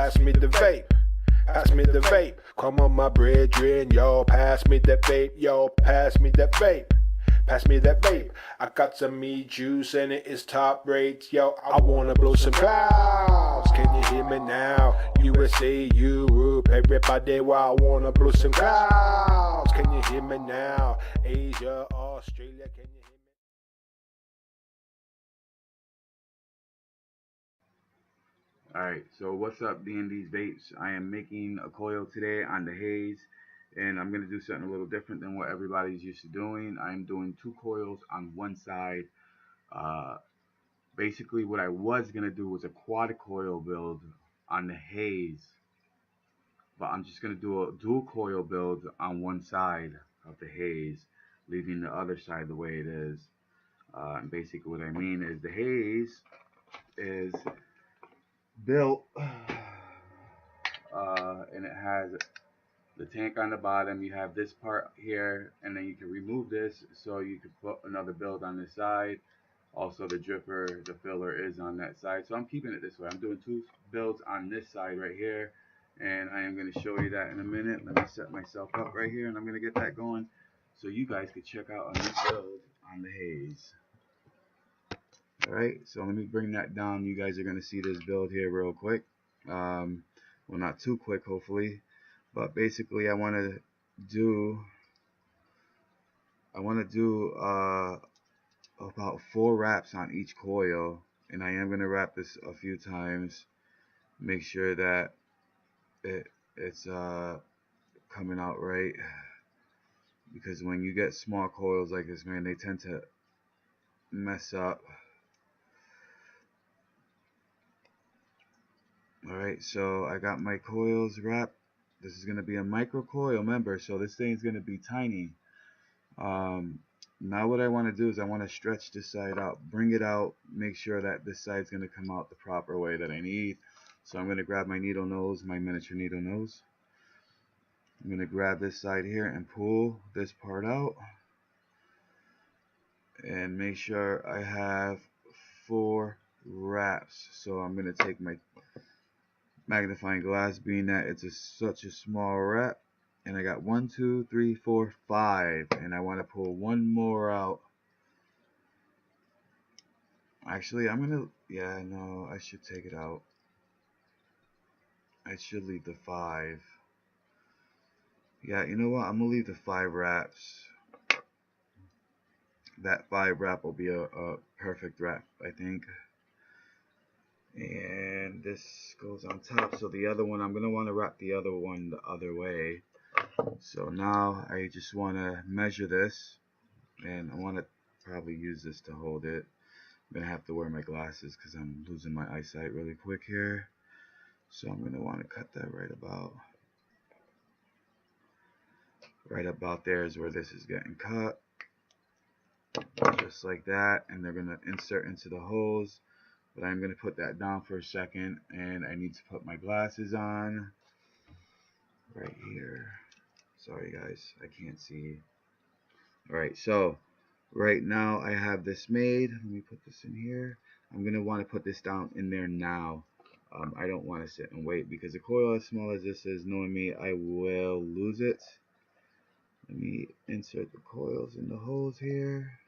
pass me the vape. Pass me the vape. Come on, my brethren, yo, pass me that vape, yo, pass me that vape. Pass me that vape. I got some meat juice and it is top rate, yo. I wanna blow some clouds. Can you hear me now? USA, Europe, everybody, well, I wanna blow some clouds. Can you hear me now? Asia, Australia, can you hear me? Alright, so what's up, D&D's Vapes? I am making a coil today on the haze, and I'm going to do something a little different than what everybody's used to doing. I'm doing 2 coils on one side. Basically, what I was going to do was a quad coil build on the haze, but I'm just going to do a dual coil build on one side of the haze, leaving the other side the way it is. And basically what I mean is the haze is built and it has the tank on the bottom. You have this part here, and then you can remove this so you can put another build on this side. Also, the dripper, the filler is on that side, so I'm keeping it this way. I'm doing 2 builds on this side right here, and I am going to show you that in a minute. Let me set myself up right here, and I'm going to get that going so you guys can check out a new build on the haze. Alright, so let me bring that down. You guys are going to see this build here real quick. Well, not too quick, hopefully. But basically, I want to do about 4 wraps on each coil, and I am going to wrap this a few times. Make sure that it's coming out right, because when you get small coils like this, man, they tend to mess up. Alright, so I got my coils wrapped. This is going to be a micro coil, remember, so this thing's going to be tiny. Now what I want to do is I want to stretch this side out, bring it out, make sure that this side's going to come out the proper way that I need. So I'm going to grab my needle nose, my miniature needle nose. I'm going to grab this side here and pull this part out. And make sure I have 4 wraps. So I'm going to take my magnifying glass, being that it's such a small wrap, and I got 1, 2, 3, 4, 5, and I want to pull 1 more out. Actually, no, I should take it out. I should leave the 5. Yeah, you know what, I'm gonna leave the 5 wraps. That 5 wrap will be a perfect wrap, I think. And this goes on top, so the other one, I'm going to want to wrap the other one the other way. So now I just want to measure this, and I want to probably use this to hold it. I'm going to have to wear my glasses because I'm losing my eyesight really quick here. So I'm going to want to cut that right about there is where this is getting cut. Just like that, and they're going to insert into the holes. But I'm going to put that down for a second, and I need to put my glasses on right here. Sorry guys, I can't see. Alright, so right now I have this made. Let me put this in here. I'm going to want to put this down in there now. I don't want to sit and wait, because a coil as small as this is, knowing me, I will lose it. Let me insert the coils in the holes here.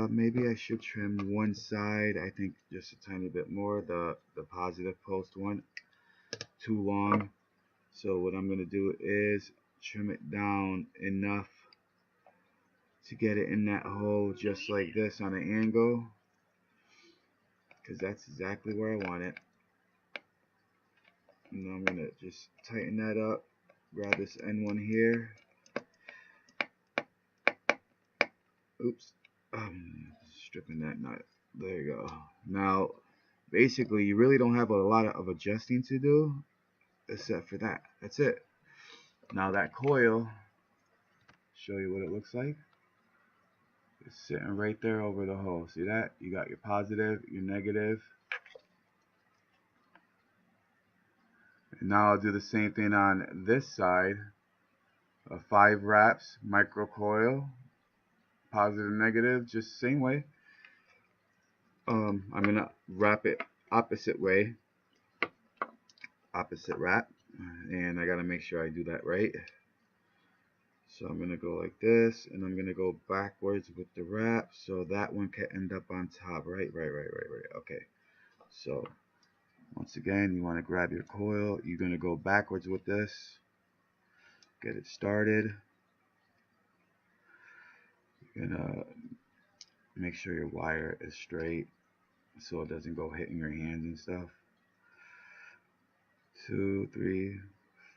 Maybe I should trim one side, I think just a tiny bit more, the positive post one, too long. So what I'm going to do is trim it down enough to get it in that hole just like this on an angle, because that's exactly where I want it. And then I'm going to just tighten that up, grab this end one here. Oops. Stripping that nut. There you go. Now, basically, you really don't have a lot of adjusting to do, except for that. That's it. Now that coil, show you what it looks like. It's sitting right there over the hole. See that? You got your positive, your negative. And now I'll do the same thing on this side. 5 wraps, micro coil. Positive, negative, just same way. I'm gonna wrap it opposite way, opposite wrap, and I gotta make sure I do that right. So I'm gonna go like this, and I'm gonna go backwards with the wrap, so that one can end up on top. Right. Okay. So once again, you want to grab your coil. You're gonna go backwards with this. Get it started. You're gonna make sure your wire is straight, so it doesn't go hitting your hands and stuff. 2, 3,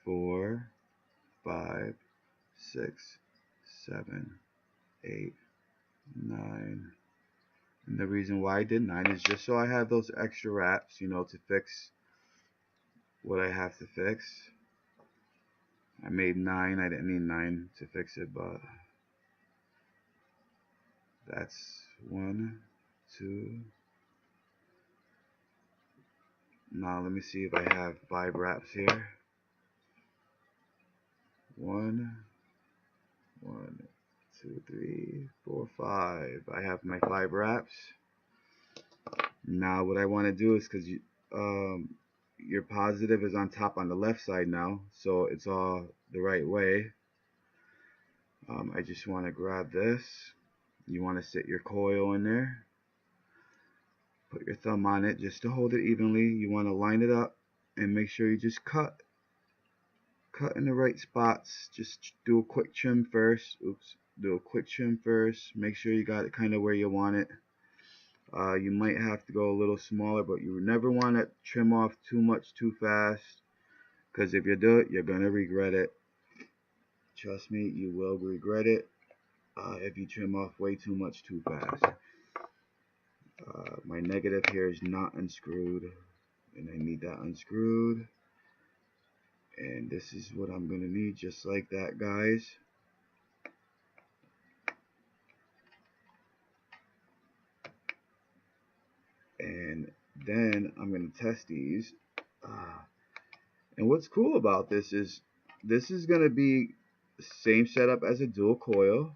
4, 5, 6, 7, 8, 9. And the reason why I did 9 is just so I have those extra wraps, you know, to fix what I have to fix. I made 9. I didn't need 9 to fix it, but that's 1, 2. Now let me see if I have 5 wraps here. 1, 2, 3, 4, 5. I have my 5 wraps. Now what I want to do is, because your positive is on top on the left side now, so it's all the right way. I just want to grab this. You want to sit your coil in there. Put your thumb on it just to hold it evenly. You want to line it up and make sure you just cut in the right spots. Just do a quick trim first. Do a quick trim first. Make sure you got it kind of where you want it. You might have to go a little smaller, but you never want to trim off too much too fast, because if you do it, you're gonna regret it. Trust me, you will regret it if you trim off way too much too fast. My negative here is not unscrewed, and I need that unscrewed. And this is what I'm gonna need, just like that, guys. And then I'm gonna test these. And what's cool about this is gonna be the same setup as a dual coil,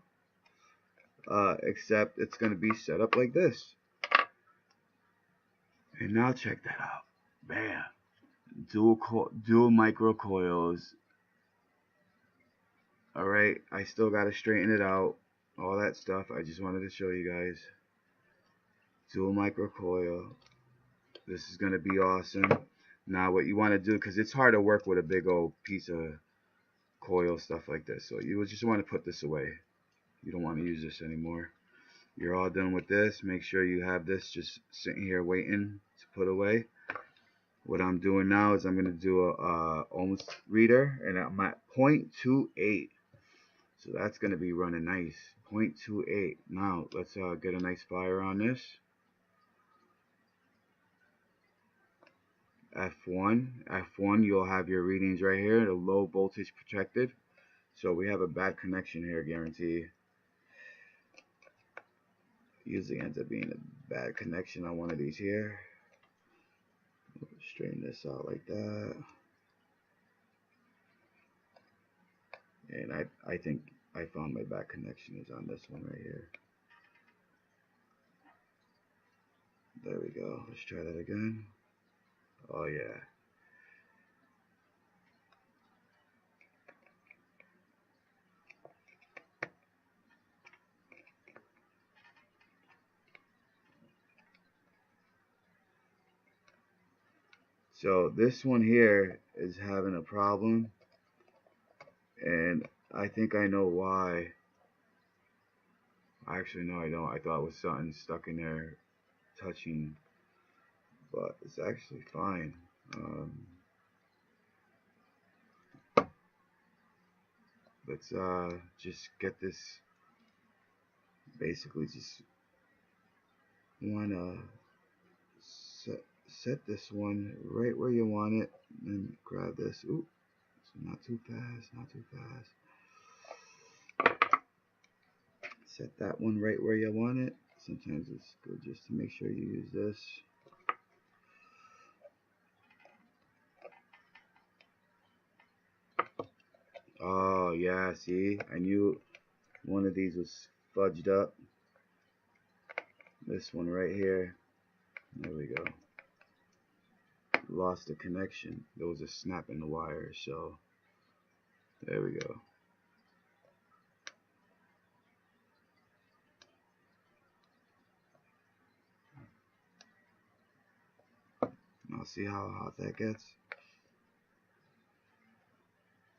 except it's gonna be set up like this. And now check that out. Bam. Dual micro coils. Alright, I still gotta straighten it out. All that stuff. I just wanted to show you guys. Dual micro coil. This is gonna be awesome. Now what you want to do, because it's hard to work with a big old piece of coil stuff like this, so you just want to put this away. You don't want to use this anymore. You're all done with this. Make sure you have this just sitting here waiting to put away. What I'm doing now is I'm going to do a ohms reader, and I'm at 0.28. So that's going to be running nice. 0.28. Now let's get a nice fire on this. F1, you'll have your readings right here, the low voltage protected. So we have a bad connection here, guarantee. Usually ends up being a bad connection on one of these here. Straighten this out like that. And I think I found my bad connection is on this one right here. There we go. Let's try that again. Oh yeah. So this one here is having a problem, and I think I know why. Actually, no, I don't. I thought it was something stuck in there touching, but it's actually fine. Let's just get this. Basically, just wanna set this one right where you want it, and grab this. Ooh, so not too fast, not too fast. Set that one right where you want it. Sometimes it's good just to make sure you use this. Oh yeah, see, I knew one of these was fudged up. This one right here. There we go. lost the connection. There was a snap in the wire, so there we go. Now see how hot that gets?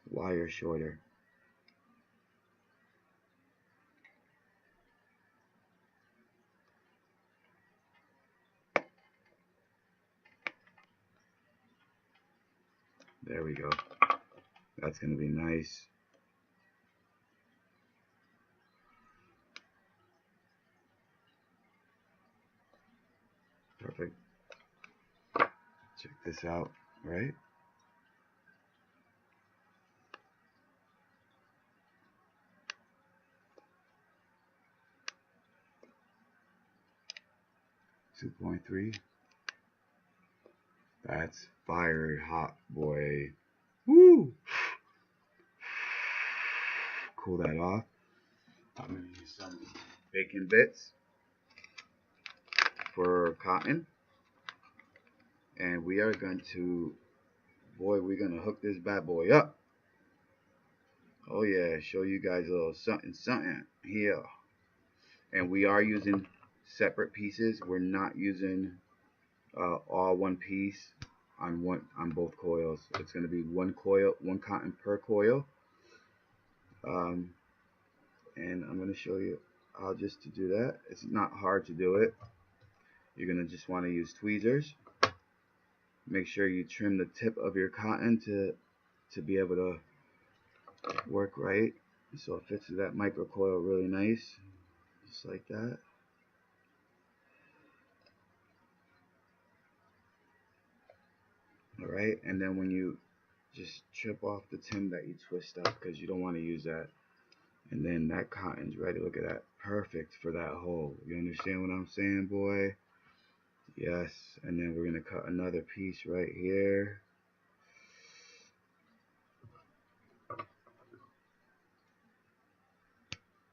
Wire shorter. There we go. That's going to be nice. Perfect. Check this out, right? .3. That's fiery hot, boy. Woo! Cool that off. I'm going to use some bacon bits for cotton. And we are going to, we're going to hook this bad boy up. Oh yeah, show you guys a little something here. And we are using separate pieces. We're not using all one piece on both coils. It's going to be one coil, one cotton per coil. And I'm going to show you how just to do that. It's not hard to do it. You're going to just want to use tweezers. Make sure you trim the tip of your cotton to be able to work right, so it fits to that micro coil really nice, just like that. Alright, and then when you just chip off the tin that you twist up, because you don't want to use that, and then that cotton's ready. Look at that, perfect for that hole. You understand what I'm saying, boy? Yes. And then we're going to cut another piece right here.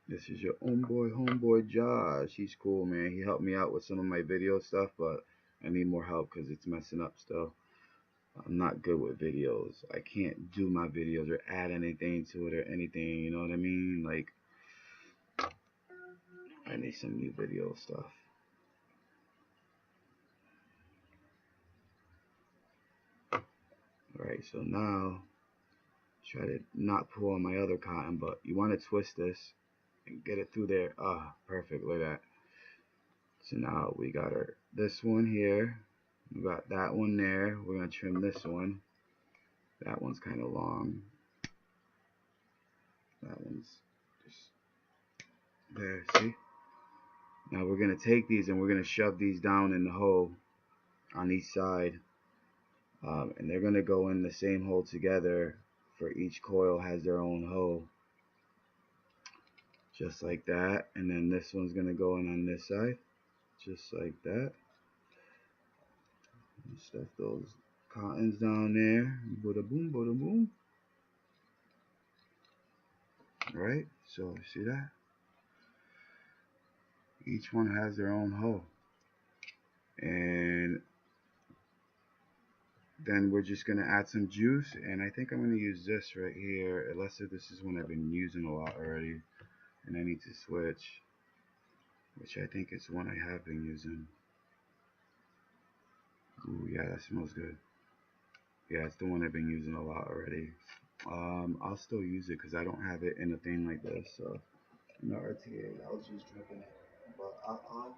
This is your homeboy Josh. He's cool, man. He helped me out with some of my video stuff, but I need more help because it's messing up still. I'm not good with videos. I can't do my videos or add anything to it or anything, you know what I mean? Like, I need some new video stuff. Alright, so now, try to not pull on my other cotton, but you want to twist this and get it through there. Ah, perfect, look at that. So now we got this one here. We got that one there. We're going to trim this one. That one's kind of long. That one's just there, see? Now we're going to take these and we're going to shove these down in the hole on each side. And they're going to go in the same hole together. For each coil has their own hole. Just like that. And then this one's going to go in on this side. Just like that. And stuff those cottons down there. Bada boom, bada boom. Alright, so see that? Each one has their own hole. And then we're just going to add some juice. And I think I'm going to use this right here. Unless this is one I've been using a lot already. And I need to switch. Which I think is one I have been using. Ooh, yeah, that smells good. Yeah, it's the one I've been using a lot already. I'll still use it because I don't have it in a thing like this. So, in the RTA, I was just drinking it. But I'll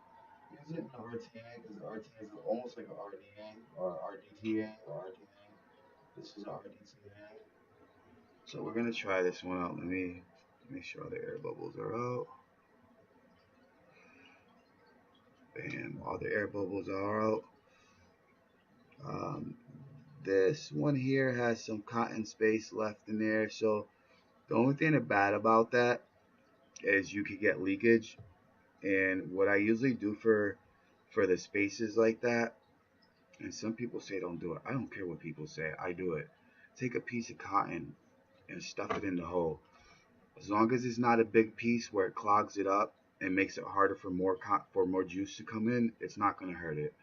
use it in the RTA because the RTA is almost like an RDA or rdta or RDA. This is rdta. So we're gonna try this one out. Let me make sure all the air bubbles are out. Bam, all the air bubbles are out. This one here has some cotton space left in there, so the only thing bad about that is you could get leakage. And what I usually do for the spaces like that, and some people say don't do it, I don't care what people say, I do it. Take a piece of cotton and stuff it in the hole. As long as it's not a big piece where it clogs it up and makes it harder for more juice to come in, it's not going to hurt it.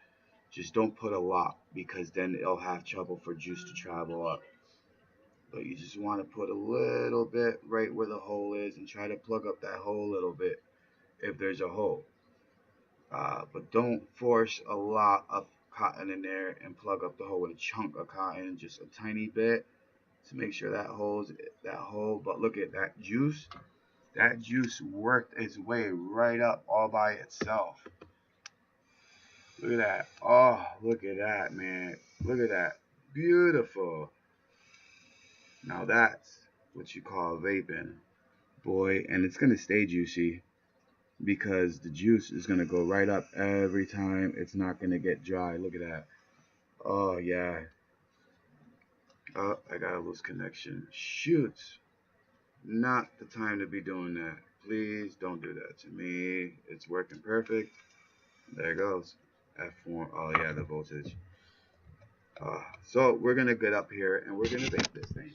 Just don't put a lot, because then it'll have trouble for juice to travel up. But you just want to put a little bit right where the hole is and try to plug up that hole a little bit if there's a hole. But don't force a lot of cotton in there and plug up the hole with a chunk of cotton, just a tiny bit to make sure that holds that hole. But look at that juice. That juice worked its way right up all by itself. Look at that. Oh, look at that, man. Look at that. Beautiful. Now that's what you call vaping, boy. And it's going to stay juicy because the juice is going to go right up every time. It's not going to get dry. Look at that. Oh, yeah. Oh, I got a loose connection. Shoot. Not the time to be doing that. Please don't do that to me. It's working perfect. There it goes. F1. Oh, yeah, the voltage. So we're going to get up here and we're going to vape this thing.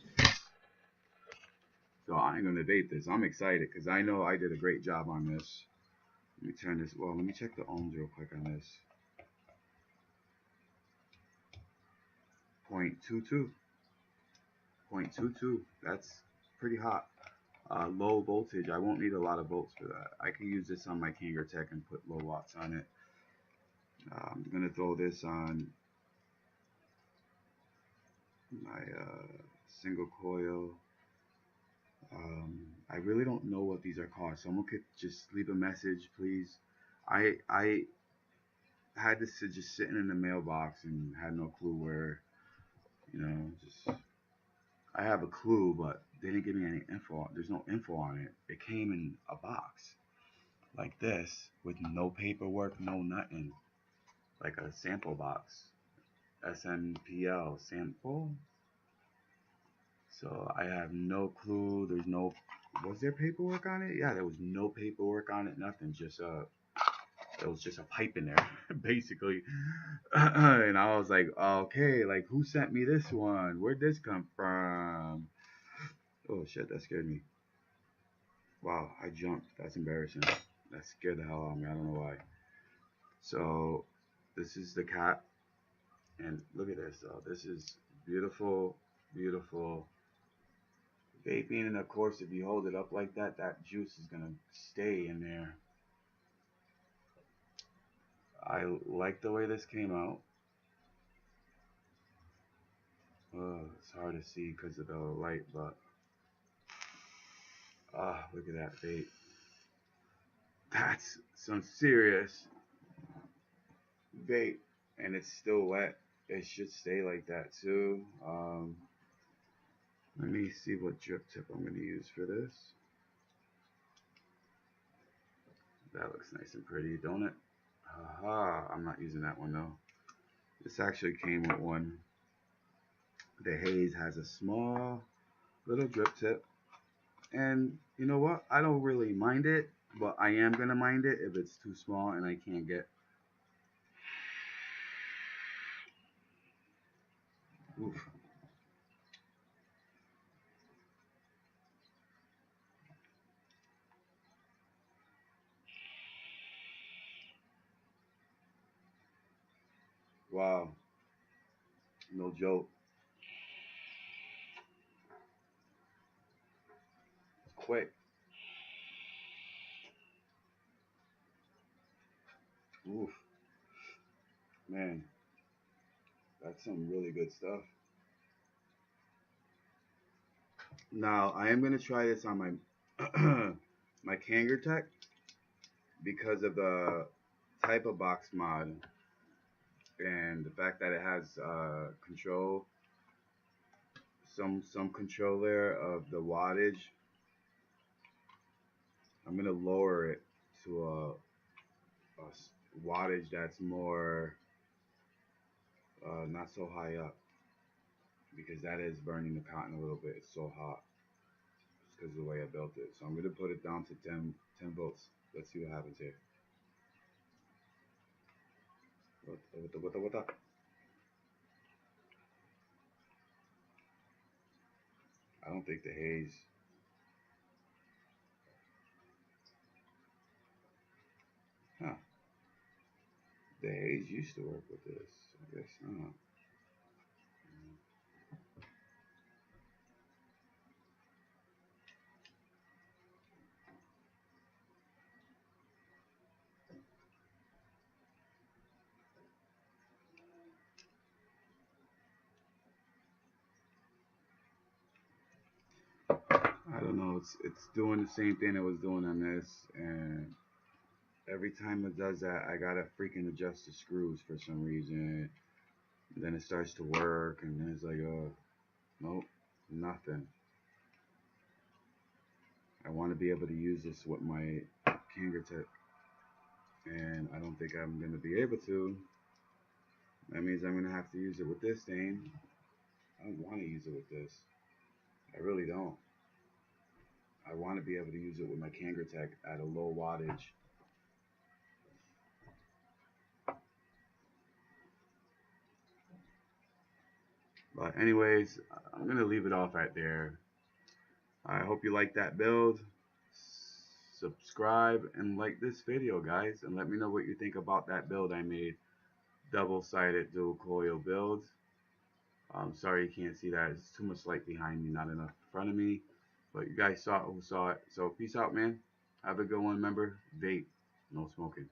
So I'm going to vape this. I'm excited because I know I did a great job on this. Let me turn this. Well, let me check the ohms real quick on this. 0.22. 0.22. That's pretty hot. Low voltage. I won't need a lot of volts for that. I can use this on my Kangaroo Tech and put low watts on it. I'm going to throw this on my single coil. I really don't know what these are called. Someone could just leave a message, please. I had this just sitting in the mailbox and had no clue where, just I have a clue, but they didn't give me any info. There's no info on it. It came in a box like this with no paperwork, no nothing, like a sample box, SNPL sample. So I have no clue. There's no, was there paperwork on it? Yeah, there was no paperwork on it, nothing. Just it was just a pipe in there, basically. And I was like, okay, like who sent me this one? Where'd this come from? Oh shit, that scared me. Wow, I jumped. That's embarrassing. That scared the hell out of me. I don't know why. So this is the cat, and look at this. This is beautiful, beautiful vaping, and of course if you hold it up like that, that juice is gonna stay in there. I like the way this came out. It's hard to see because of the light, but look at that vape. That's some serious vape, and it's still wet. It should stay like that too. Let me see what drip tip I'm going to use for this. That looks nice and pretty, don't it? Haha, I'm not using that one though. This actually came with one. The Haze has a small little drip tip. And you know what? I don't really mind it, but I am going to mind it if it's too small and I can't get. Oof. Wow. No joke. Quick. Oof. Man. That's some really good stuff. Now, I am going to try this on my my Kangaroo Tech because of the type of box mod and the fact that it has control, some control there of the wattage. I'm going to lower it to a wattage that's more not so high up, because that is burning the cotton a little bit. It's so hot just because of the way I built it. So I'm going to put it down to 10 volts. Let's see what happens here. What the? I don't think the haze. Huh. The haze used to work with this. I guess not. I don't know. It's doing the same thing it was doing on this, and every time it does that, I gotta freaking adjust the screws for some reason. And then it starts to work, and then it's like, oh, nope, nothing. I want to be able to use this with my Kangertech, and I don't think I'm gonna be able to. That means I'm gonna have to use it with this thing. I don't want to use it with this. I really don't. I want to be able to use it with my Kangertech at a low wattage. But anyways, I'm going to leave it off right there. I hope you like that build. Subscribe and like this video, guys. And let me know what you think about that build I made. Double-sided dual coil build. I'm sorry you can't see that. It's too much light behind me, not enough in front of me. But you guys saw it who saw it. So peace out, man. Have a good one. Remember, vape, no smoking.